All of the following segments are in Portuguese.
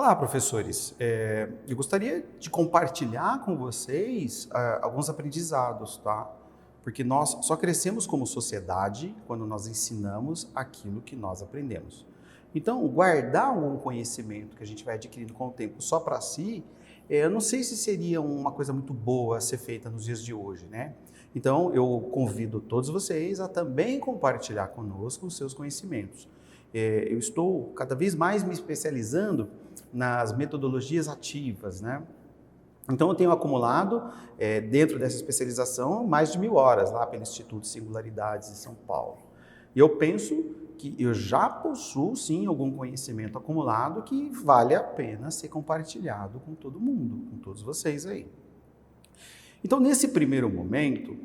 Olá, professores. Eu gostaria de compartilhar com vocês alguns aprendizados, tá? Porque nós só crescemos como sociedade quando nós ensinamos aquilo que nós aprendemos. Então, guardar algum conhecimento que a gente vai adquirindo com o tempo só para si, eu não sei se seria uma coisa muito boa a ser feita nos dias de hoje, né? Então, eu convido todos vocês a também compartilhar conosco os seus conhecimentos. Eu estou cada vez mais me especializando nas metodologias ativas, né? Então, eu tenho acumulado, dentro dessa especialização, mais de 1000 horas lá pelo Instituto Singularidades em São Paulo. E eu penso que eu já possuo, sim, algum conhecimento acumulado que vale a pena ser compartilhado com todo mundo, com todos vocês aí. Então, nesse primeiro momento,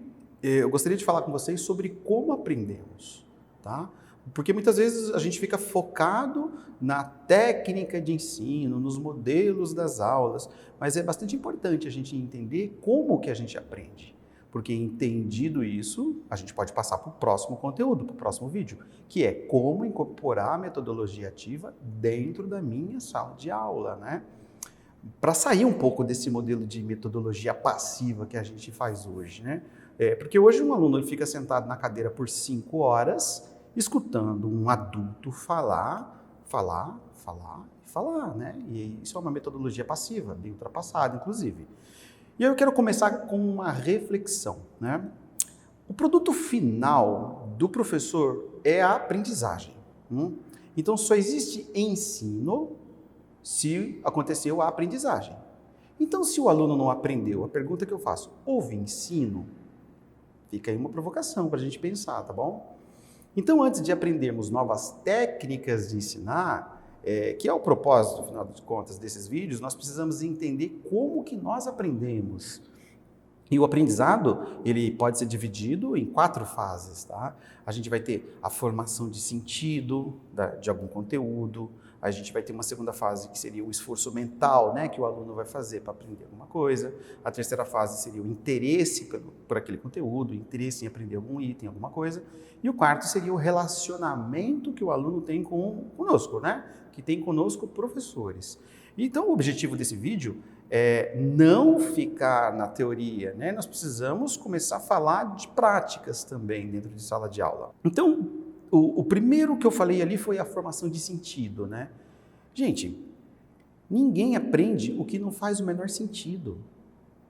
eu gostaria de falar com vocês sobre como aprendemos, tá? Porque muitas vezes a gente fica focado na técnica de ensino, nos modelos das aulas, mas é bastante importante a gente entender como que a gente aprende. Porque entendido isso, a gente pode passar para o próximo conteúdo, para o próximo vídeo, que é como incorporar a metodologia ativa dentro da minha sala de aula, né? Para sair um pouco desse modelo de metodologia passiva que a gente faz hoje, né? Porque hoje um aluno ele fica sentado na cadeira por 5 horas, escutando um adulto falar, né? E isso é uma metodologia passiva, bem ultrapassada, inclusive. E eu quero começar com uma reflexão, né? O produto final do professor é a aprendizagem. Então, só existe ensino se aconteceu a aprendizagem. Então, se o aluno não aprendeu, a pergunta que eu faço, houve ensino? Fica aí uma provocação para a gente pensar, tá bom? Então, antes de aprendermos novas técnicas de ensinar, que é o propósito, afinal de contas, desses vídeos, nós precisamos entender como que nós aprendemos. E o aprendizado, ele pode ser dividido em 4 fases, tá? A gente vai ter a formação de sentido de algum conteúdo, a gente vai ter uma segunda fase que seria o esforço mental, né, que o aluno vai fazer para aprender alguma coisa. A terceira fase seria o interesse por aquele conteúdo, o interesse em aprender algum item, alguma coisa. E o quarto seria o relacionamento que o aluno tem conosco, né, que tem conosco professores. Então, o objetivo desse vídeo é não ficar na teoria, né? Nós precisamos começar a falar de práticas também dentro de sala de aula. Então, o primeiro que eu falei ali foi a formação de sentido, né? Gente, ninguém aprende o que não faz o menor sentido.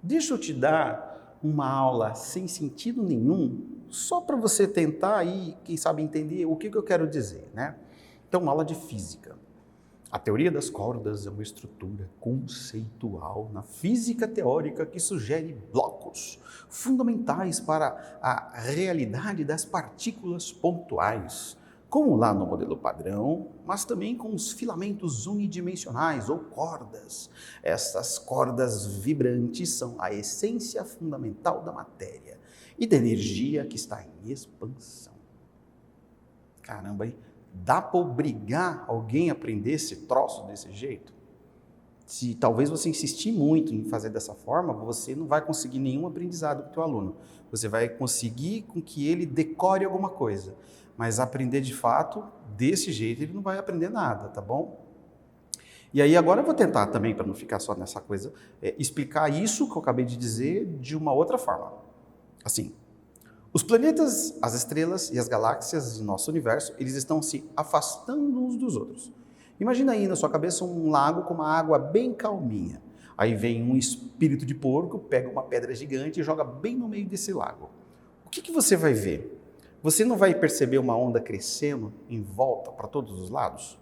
Deixa eu te dar uma aula sem sentido nenhum, só para você tentar aí, quem sabe, entender o que eu quero dizer, né? Então, uma aula de física. A teoria das cordas é uma estrutura conceitual na física teórica que sugere blocos fundamentais para a realidade das partículas pontuais, como lá no modelo padrão, mas também com os filamentos unidimensionais ou cordas. Essas cordas vibrantes são a essência fundamental da matéria e da energia que está em expansão. Caramba, hein? Dá para obrigar alguém a aprender esse troço desse jeito? Se talvez você insistir muito em fazer dessa forma, você não vai conseguir nenhum aprendizado com o teu aluno. Você vai conseguir com que ele decore alguma coisa, mas aprender de fato, desse jeito, ele não vai aprender nada, tá bom? E aí agora eu vou tentar também, para não ficar só nessa coisa, explicar isso que eu acabei de dizer de uma outra forma. Assim, os planetas, as estrelas e as galáxias do nosso universo, eles estão se afastando uns dos outros. Imagina aí na sua cabeça um lago com uma água bem calminha. Aí vem um espírito de porco, pega uma pedra gigante e joga bem no meio desse lago. O que você vai ver? Você não vai perceber uma onda crescendo em volta para todos os lados?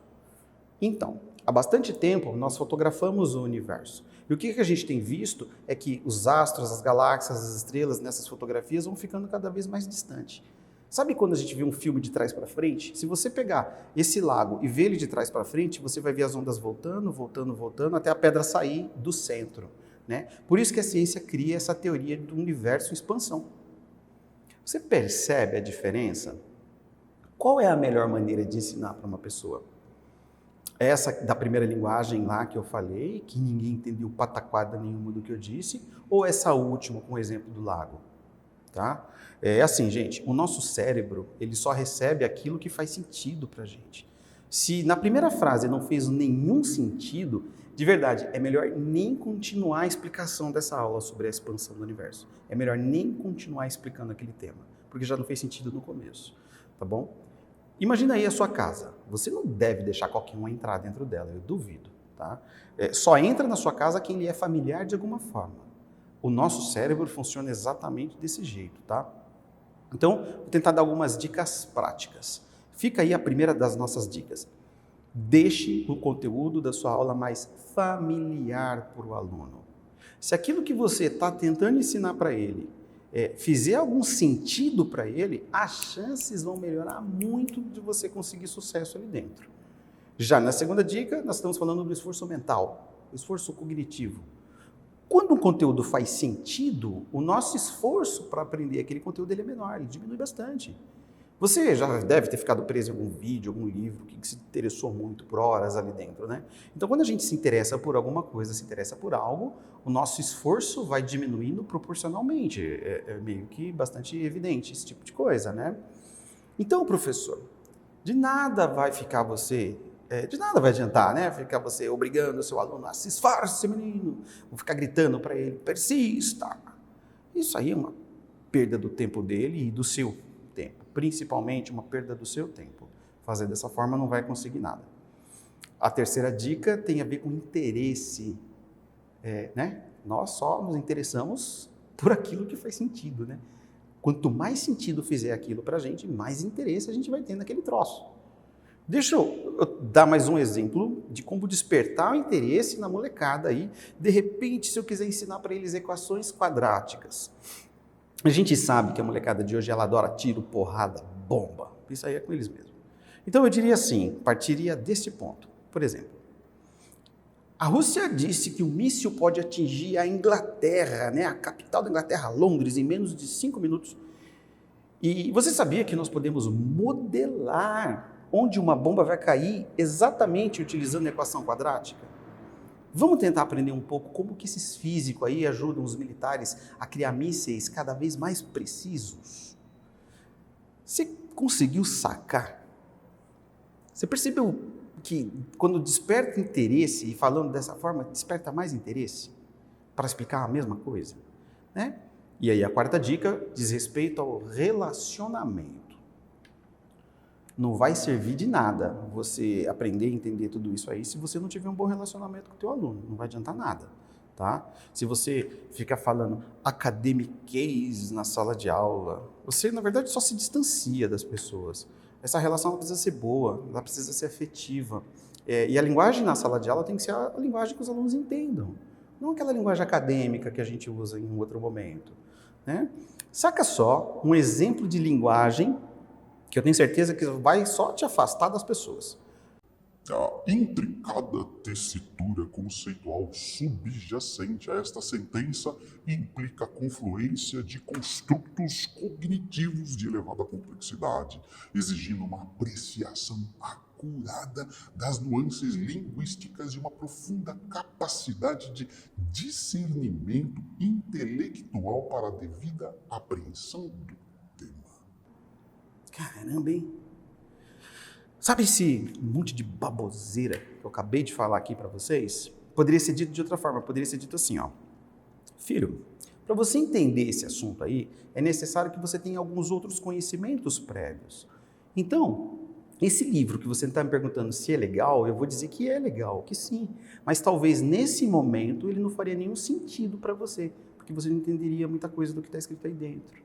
Então, há bastante tempo nós fotografamos o universo. E o que a gente tem visto é que os astros, as galáxias, as estrelas nessas fotografias vão ficando cada vez mais distantes. Sabe quando a gente vê um filme de trás para frente? Se você pegar esse lago e ver ele de trás para frente, você vai ver as ondas voltando, até a pedra sair do centro, né? Por isso que a ciência cria essa teoria do universo em expansão. Você percebe a diferença? Qual é a melhor maneira de ensinar para uma pessoa? Essa da primeira linguagem lá que eu falei, que ninguém entendeu pataquada nenhuma do que eu disse, ou essa última com o exemplo do lago, tá? É assim, gente, o nosso cérebro, ele só recebe aquilo que faz sentido pra gente. Se na primeira frase não fez nenhum sentido, de verdade, é melhor nem continuar a explicação dessa aula sobre a expansão do universo. É melhor nem continuar explicando aquele tema, porque já não fez sentido no começo, tá bom? Imagina aí a sua casa. Você não deve deixar qualquer um entrar dentro dela, eu duvido, tá? Só entra na sua casa quem lhe é familiar de alguma forma. O nosso cérebro funciona exatamente desse jeito, tá? Então, vou tentar dar algumas dicas práticas. Fica aí a primeira das nossas dicas. Deixe o conteúdo da sua aula mais familiar para o aluno. Se aquilo que você está tentando ensinar para ele fizer algum sentido para ele, as chances vão melhorar muito de você conseguir sucesso ali dentro. Já na segunda dica, nós estamos falando do esforço mental, o esforço cognitivo. Quando um conteúdo faz sentido, o nosso esforço para aprender aquele conteúdo ele é menor, ele diminui bastante. Você já deve ter ficado preso em algum vídeo, algum livro que se interessou muito por horas ali dentro, né? Então, quando a gente se interessa por alguma coisa, se interessa por algo, o nosso esforço vai diminuindo proporcionalmente. É meio que bastante evidente esse tipo de coisa, né? Então, professor, de nada vai adiantar, né? Ficar você obrigando o seu aluno a se esforce, menino, vou ficar gritando para ele, persista. Isso aí é uma perda do tempo dele e do seu tempo, principalmente uma perda do seu tempo. Fazer dessa forma não vai conseguir nada. A terceira dica tem a ver com interesse, né? Nós só nos interessamos por aquilo que faz sentido, né? Quanto mais sentido fizer aquilo para a gente, mais interesse a gente vai ter naquele troço. Deixa eu dar mais um exemplo de como despertar o interesse na molecada aí. De repente, se eu quiser ensinar para eles equações quadráticas. A gente sabe que a molecada de hoje ela adora tiro, porrada, bomba. Isso aí é com eles mesmo. Então eu diria assim, partiria desse ponto. Por exemplo, a Rússia disse que o míssil pode atingir a Inglaterra, né, a capital da Inglaterra, Londres, em menos de 5 minutos. E você sabia que nós podemos modelar onde uma bomba vai cair exatamente utilizando a equação quadrática? Vamos tentar aprender um pouco como que esses físicos aí ajudam os militares a criar mísseis cada vez mais precisos. Você conseguiu sacar? Você percebeu que quando desperta interesse, e falando dessa forma, desperta mais interesse para explicar a mesma coisa, né? E aí a quarta dica diz respeito ao relacionamento. Não vai servir de nada você aprender a entender tudo isso aí se você não tiver um bom relacionamento com o teu aluno. Não vai adiantar nada, tá? Se você ficar falando academiquez na sala de aula, você, na verdade, só se distancia das pessoas. Essa relação ela precisa ser boa, ela precisa ser afetiva. E a linguagem na sala de aula tem que ser a linguagem que os alunos entendam. Não aquela linguagem acadêmica que a gente usa em um outro momento, né? Saca só um exemplo de linguagem que eu tenho certeza que vai só te afastar das pessoas. A intrincada tessitura conceitual subjacente a esta sentença implica a confluência de construtos cognitivos de elevada complexidade, exigindo uma apreciação acurada das nuances linguísticas e uma profunda capacidade de discernimento intelectual para a devida apreensão do tema. Caramba, hein? Sabe esse monte de baboseira que eu acabei de falar aqui para vocês? Poderia ser dito de outra forma, poderia ser dito assim, ó. Filho, para você entender esse assunto aí, é necessário que você tenha alguns outros conhecimentos prévios. Então, esse livro que você está me perguntando se é legal, eu vou dizer que é legal, que sim. Mas talvez nesse momento ele não faria nenhum sentido para você, porque você não entenderia muita coisa do que está escrito aí dentro.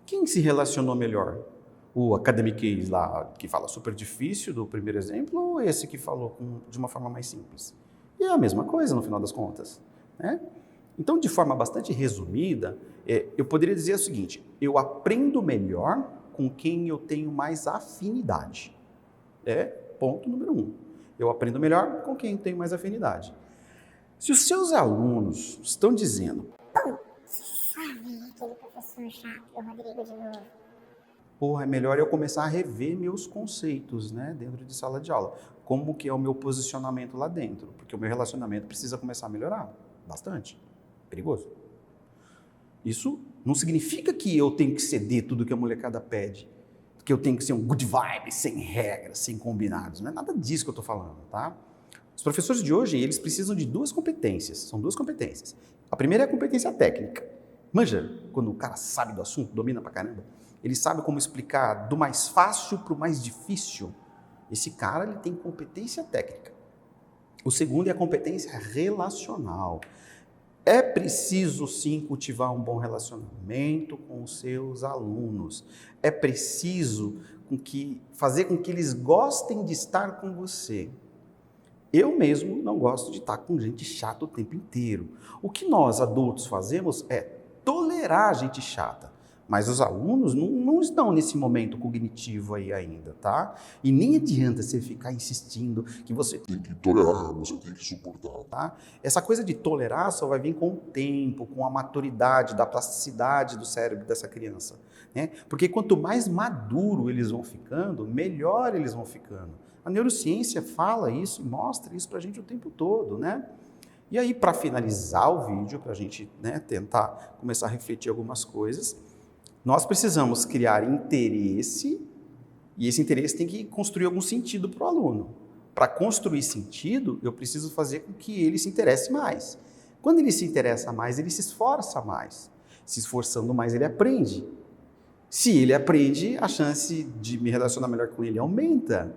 Quem se relacionou melhor? O academiquez lá, que fala super difícil do primeiro exemplo, ou esse que falou de uma forma mais simples? E é a mesma coisa no final das contas, né? Então, de forma bastante resumida, eu poderia dizer o seguinte: eu aprendo melhor com quem eu tenho mais afinidade. Ponto número 1. Eu aprendo melhor com quem eu tenho mais afinidade. Se os seus alunos estão dizendo, aquele professor chato, o Rodrigo de novo. Porra, é melhor eu começar a rever meus conceitos, né, dentro de sala de aula. Como que é o meu posicionamento lá dentro? Porque o meu relacionamento precisa começar a melhorar bastante. Perigoso. Isso não significa que eu tenho que ceder tudo que a molecada pede. que eu tenho que ser um good vibe, sem regras, sem combinados. Não é nada disso que eu estou falando, tá? Os professores de hoje, eles precisam de duas competências. São duas competências. A primeira é a competência técnica. Manja, quando o cara sabe do assunto, domina pra caramba, ele sabe como explicar do mais fácil para o mais difícil. Esse cara, ele tem competência técnica. O segundo é a competência relacional. É preciso, sim, cultivar um bom relacionamento com os seus alunos. É preciso fazer com que eles gostem de estar com você. Eu mesmo não gosto de estar com gente chata o tempo inteiro. O que nós, adultos, fazemos é tolerar gente chata. Mas os alunos não estão nesse momento cognitivo aí ainda, tá? E nem adianta você ficar insistindo que você Tem que tolerar, você tem que suportar. tá? Essa coisa de tolerar só vai vir com o tempo, com a maturidade, da plasticidade do cérebro dessa criança, né? Porque quanto mais maduro eles vão ficando, melhor eles vão ficando. A neurociência fala isso e mostra isso pra gente o tempo todo, né? E aí, para finalizar o vídeo, para a gente, né, tentar começar a refletir algumas coisas, nós precisamos criar interesse, e esse interesse tem que construir algum sentido para o aluno. Para construir sentido, eu preciso fazer com que ele se interesse mais. Quando ele se interessa mais, ele se esforça mais. Se esforçando mais, ele aprende. Se ele aprende, a chance de me relacionar melhor com ele aumenta.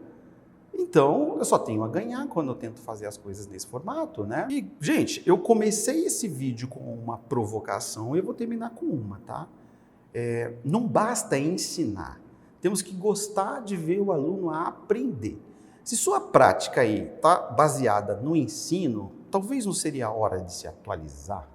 Então, eu só tenho a ganhar quando eu tento fazer as coisas nesse formato, né? E, gente, eu comecei esse vídeo com uma provocação e eu vou terminar com uma, tá? Não basta ensinar, temos que gostar de ver o aluno a aprender. Se sua prática aí está baseada no ensino, talvez não seria a hora de se atualizar?